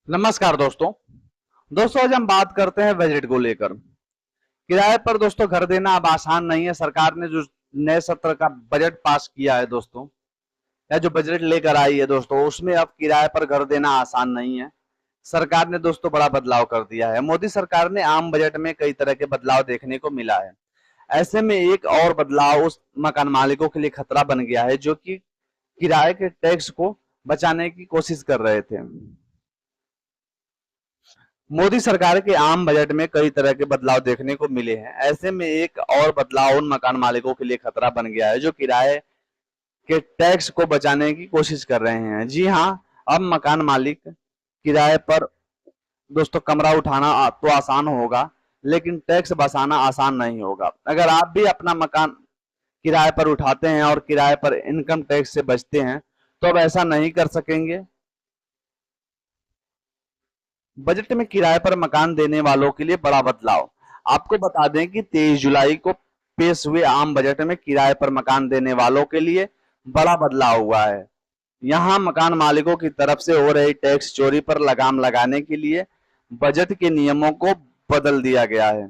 नमस्कार दोस्तों। आज हम बात करते हैं बजट को लेकर। किराए पर दोस्तों घर देना अब आसान नहीं है। सरकार ने जो नए सत्र का बजट पास किया है दोस्तों, या जो बजट लेकर आई है दोस्तों, उसमें अब किराए पर घर देना आसान नहीं है। सरकार ने दोस्तों बड़ा बदलाव कर दिया है। मोदी सरकार ने आम बजट में कई तरह के बदलाव देखने को मिला है। ऐसे में एक और बदलाव उस मकान मालिकों के लिए खतरा बन गया है जो कि किराए के टैक्स को बचाने की कोशिश कर रहे थे। मोदी सरकार के आम बजट में कई तरह के बदलाव देखने को मिले हैं। ऐसे में एक और बदलाव उन मकान मालिकों के लिए खतरा बन गया है जो किराए के टैक्स को बचाने की कोशिश कर रहे हैं। जी हाँ, अब मकान मालिक किराए पर दोस्तों कमरा उठाना तो आसान होगा, लेकिन टैक्स बचाना आसान नहीं होगा। अगर आप भी अपना मकान किराए पर उठाते हैं और किराए पर इनकम टैक्स से बचते हैं तो अब ऐसा नहीं कर सकेंगे। बजट में किराए पर मकान देने वालों के लिए बड़ा बदलाव। आपको बता दें कि 23 जुलाई को पेश हुए आम बजट में किराए पर मकान देने वालों के लिए बड़ा बदलाव हुआ है। यहाँ मकान मालिकों की तरफ से हो रही टैक्स चोरी पर लगाम लगाने के लिए बजट के नियमों को बदल दिया गया है।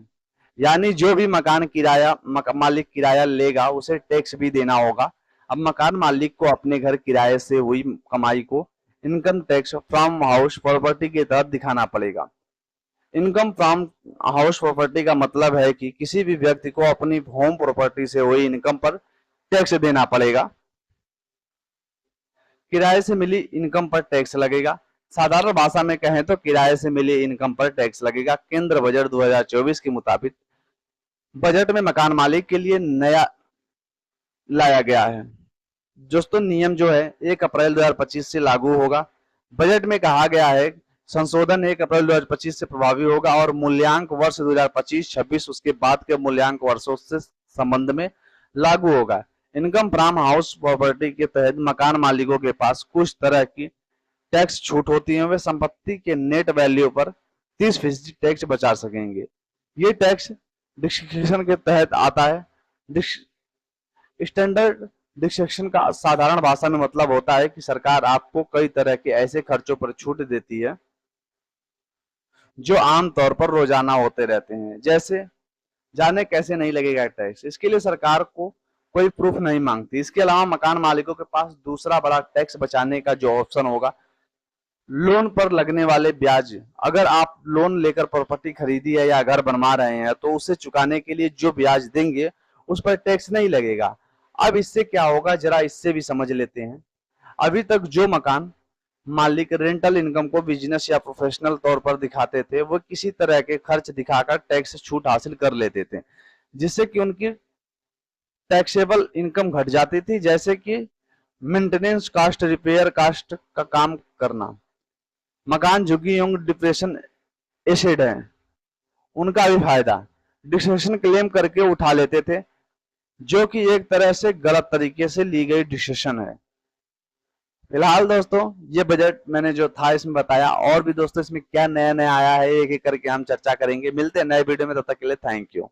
यानी जो भी मालिक किराया लेगा उसे टैक्स भी देना होगा। अब मकान मालिक को अपने घर किराए से हुई कमाई को income tax from house property के तहत दिखाना पड़ेगा। इनकम फ्रॉम हाउस प्रॉपर्टी का मतलब है कि किसी भी व्यक्ति को अपनी होम प्रॉपर्टी से हुई इनकम पर टैक्स देना पड़ेगा। किराए से मिली इनकम पर टैक्स लगेगा। साधारण भाषा में कहें तो किराए से मिली इनकम पर टैक्स लगेगा। केंद्र बजट 2024 के मुताबिक बजट में मकान मालिक के लिए नया लाया गया है। दोस्तों नियम जो है 1 अप्रैल 2025 से लागू होगा। बजट में कहा गया है संशोधन 1 अप्रैल 2025 से प्रभावी होगा और मूल्यांक वर्ष 2025-26 उसके बाद के मूल्यांक वर्षों से संबंध में लागू होगा। इनकम फ्रॉम हाउस प्रॉपर्टी के तहत मकान मालिकों के पास कुछ तरह की टैक्स छूट होती है। वे संपत्ति के नेट वैल्यू पर 30% टैक्स बचा सकेंगे। ये टैक्स डिस्क्रिप्शन के तहत आता है। स्टैंडर्ड डिडक्शन का साधारण भाषा में मतलब होता है कि सरकार आपको कई तरह के ऐसे खर्चों पर छूट देती है जो आमतौर पर रोजाना होते रहते हैं। जैसे जाने कैसे नहीं लगेगा टैक्स, इसके लिए सरकार को कोई प्रूफ नहीं मांगती। इसके अलावा मकान मालिकों के पास दूसरा बड़ा टैक्स बचाने का जो ऑप्शन होगा, लोन पर लगने वाले ब्याज। अगर आप लोन लेकर प्रॉपर्टी खरीदी है या घर बनवा रहे हैं तो उसे चुकाने के लिए जो ब्याज देंगे उस पर टैक्स नहीं लगेगा। अब इससे क्या होगा जरा इससे भी समझ लेते हैं। अभी तक जो मकान मालिक रेंटल इनकम को बिजनेस या प्रोफेशनल तौर पर दिखाते थे वो किसी तरह के खर्च दिखाकर टैक्स छूट हासिल कर लेते थे, जिससे कि उनकी टैक्सेबल इनकम घट जाती थी, जैसे कि मेंटेनेंस कास्ट, रिपेयर कास्ट का काम करना। मकान झुग्गी एवं डिप्रेशन एसेट है, उनका भी फायदा डिस्क्रिप्शन क्लेम करके उठा लेते थे, जो कि एक तरह से गलत तरीके से ली गई डिसीजन है। फिलहाल दोस्तों ये बजट मैंने जो था इसमें बताया, और भी दोस्तों इसमें क्या नया नया आया है एक एक करके हम चर्चा करेंगे। मिलते हैं नए वीडियो में, तब तक के लिए थैंक यू।